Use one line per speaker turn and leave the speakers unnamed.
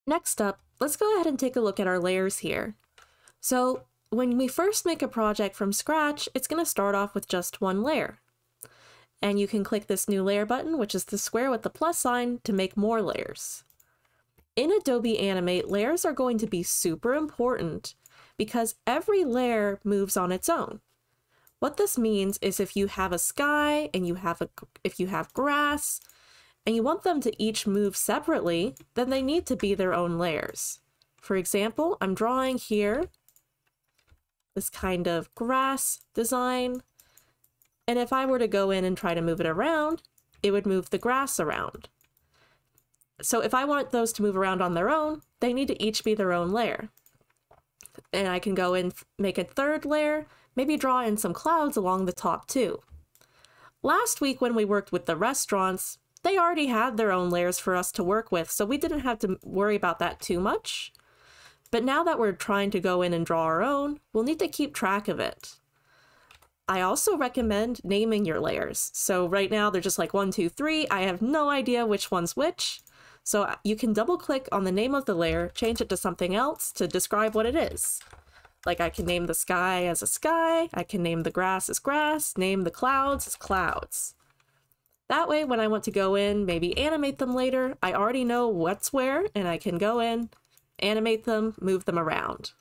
Next up, let's go ahead and take a look at our layers here. So when we first make a project from scratch, it's going to start off with just one layer. And you can click this new layer button, which is the square with the plus sign, to make more layers. In Adobe Animate, layers are going to be super important because every layer moves on its own. What this means is if you have a sky and if you have grass and you want them to each move separately, then they need to be their own layers. For example, I'm drawing here this kind of grass design, and if I were to go in and try to move it around, it would move the grass around. So if I want those to move around on their own, they need to each be their own layer. And I can go and make a third layer, maybe draw in some clouds along the top too. Last week when we worked with the restaurants, they already had their own layers for us to work with, so we didn't have to worry about that too much. But now that we're trying to go in and draw our own, we'll need to keep track of it. I also recommend naming your layers. So right now they're just like 1, 2, 3. I have no idea which one's which. So you can double click on the name of the layer, change it to something else to describe what it is. Like I can name the sky as a sky, I can name the grass as grass, name the clouds as clouds. That way when I want to go in, maybe animate them later, I already know what's where and I can go in, animate them, move them around.